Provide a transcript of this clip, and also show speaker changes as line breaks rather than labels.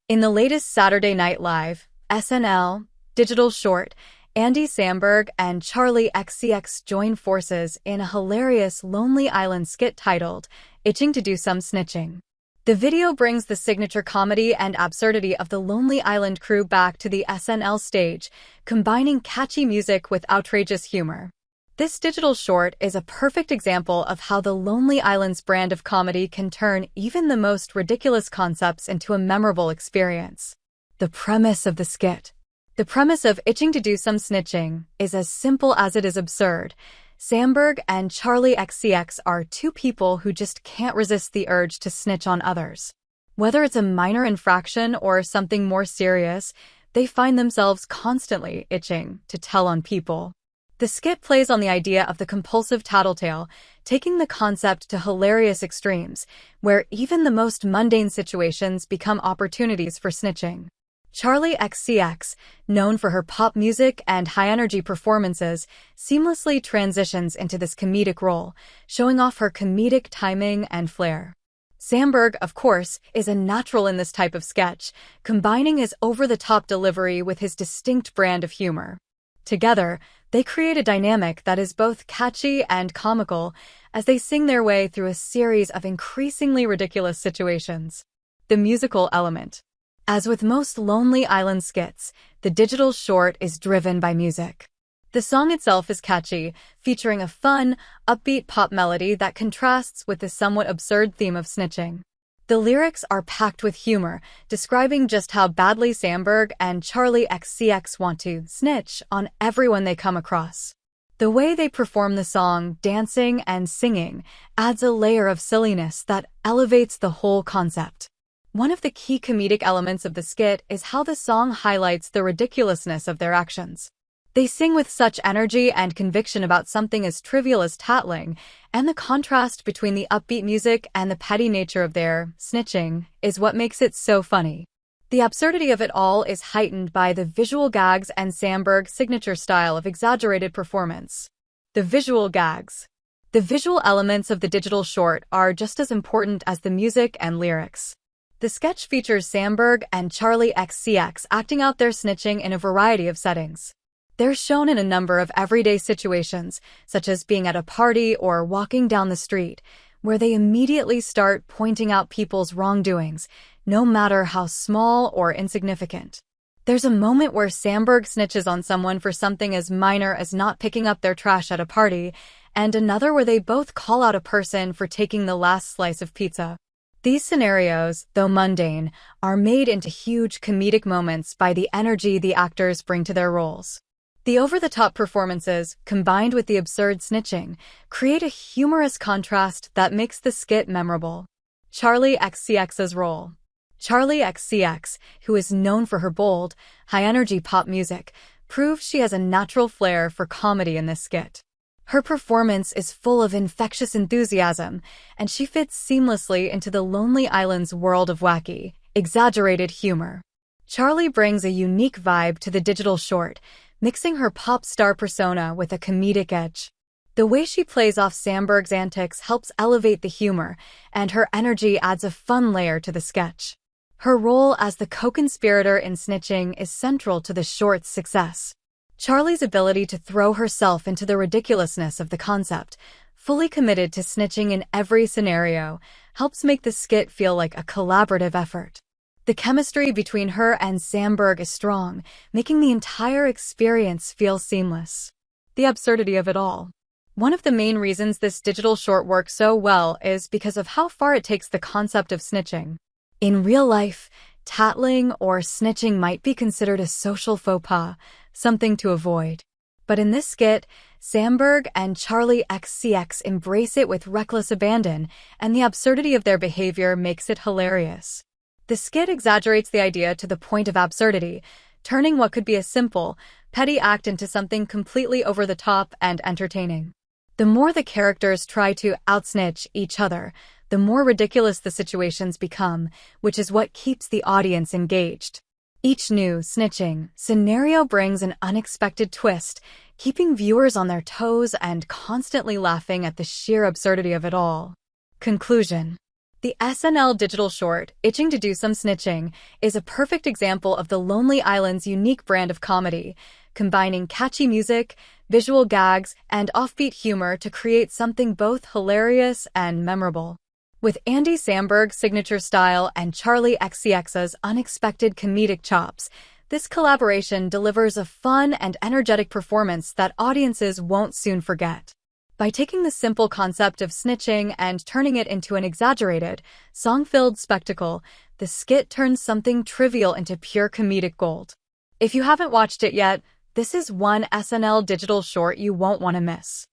In the latest Saturday Night Live, SNL, digital short, Andy Samberg and Charli XCX join forces in a hilarious Lonely Island skit titled, Itching to Do Some Snitching. The video brings the signature comedy and absurdity of the Lonely Island crew back to the SNL stage, combining catchy music with outrageous humor. This digital short is a perfect example of how the Lonely Island's brand of comedy can turn even the most ridiculous concepts into a memorable experience. The premise of the skit. The premise of Itching to Do Some Snitching is as simple as it is absurd. Samberg and Charli XCX are two people who just can't resist the urge to snitch on others. Whether it's a minor infraction or something more serious, they find themselves constantly itching to tell on people. The skit plays on the idea of the compulsive tattletale, taking the concept to hilarious extremes, where even the most mundane situations become opportunities for snitching. Charli XCX, known for her pop music and high-energy performances, seamlessly transitions into this comedic role, showing off her comedic timing and flair. Samberg, of course, is a natural in this type of sketch, combining his over-the-top delivery with his distinct brand of humor. Together, they create a dynamic that is both catchy and comical as they sing their way through a series of increasingly ridiculous situations. The musical element. As with most Lonely Island skits, the digital short is driven by music. The song itself is catchy, featuring a fun, upbeat pop melody that contrasts with the somewhat absurd theme of snitching. The lyrics are packed with humor, describing just how badly Samberg and Charli XCX want to snitch on everyone they come across. The way they perform the song, dancing and singing, adds a layer of silliness that elevates the whole concept. One of the key comedic elements of the skit is how the song highlights the ridiculousness of their actions. They sing with such energy and conviction about something as trivial as tattling, and the contrast between the upbeat music and the petty nature of their snitching is what makes it so funny. The absurdity of it all is heightened by the visual gags and Samberg's signature style of exaggerated performance. The visual gags. The visual elements of the digital short are just as important as the music and lyrics. The sketch features Samberg and Charli XCX acting out their snitching in a variety of settings. They're shown in a number of everyday situations, such as being at a party or walking down the street, where they immediately start pointing out people's wrongdoings, no matter how small or insignificant. There's a moment where Samberg snitches on someone for something as minor as not picking up their trash at a party, and another where they both call out a person for taking the last slice of pizza. These scenarios, though mundane, are made into huge comedic moments by the energy the actors bring to their roles. The over-the-top performances, combined with the absurd snitching, create a humorous contrast that makes the skit memorable. Charli XCX's role. Charli XCX, who is known for her bold, high-energy pop music, proves she has a natural flair for comedy in this skit. Her performance is full of infectious enthusiasm, and she fits seamlessly into the Lonely Island's world of wacky, exaggerated humor. Charli brings a unique vibe to the digital short, mixing her pop star persona with a comedic edge. The way she plays off Samberg's antics helps elevate the humor, and her energy adds a fun layer to the sketch. Her role as the co-conspirator in snitching is central to the short's success. Charli's ability to throw herself into the ridiculousness of the concept, fully committed to snitching in every scenario, helps make the skit feel like a collaborative effort. The chemistry between her and Samberg is strong, making the entire experience feel seamless. The absurdity of it all. One of the main reasons this digital short works so well is because of how far it takes the concept of snitching. In real life, tattling or snitching might be considered a social faux pas, something to avoid. But in this skit, Samberg and Charli XCX embrace it with reckless abandon, and the absurdity of their behavior makes it hilarious. The skit exaggerates the idea to the point of absurdity, turning what could be a simple, petty act into something completely over the top and entertaining. The more the characters try to outsnitch each other, the more ridiculous the situations become, which is what keeps the audience engaged. Each new snitching scenario brings an unexpected twist, keeping viewers on their toes and constantly laughing at the sheer absurdity of it all. Conclusion. The SNL digital short, Itching to Do Some Snitching, is a perfect example of the Lonely Island's unique brand of comedy, combining catchy music, visual gags, and offbeat humor to create something both hilarious and memorable. With Andy Samberg's signature style and Charli XCX's unexpected comedic chops, this collaboration delivers a fun and energetic performance that audiences won't soon forget. By taking the simple concept of snitching and turning it into an exaggerated, song-filled spectacle, the skit turns something trivial into pure comedic gold. If you haven't watched it yet, this is one SNL digital short you won't want to miss.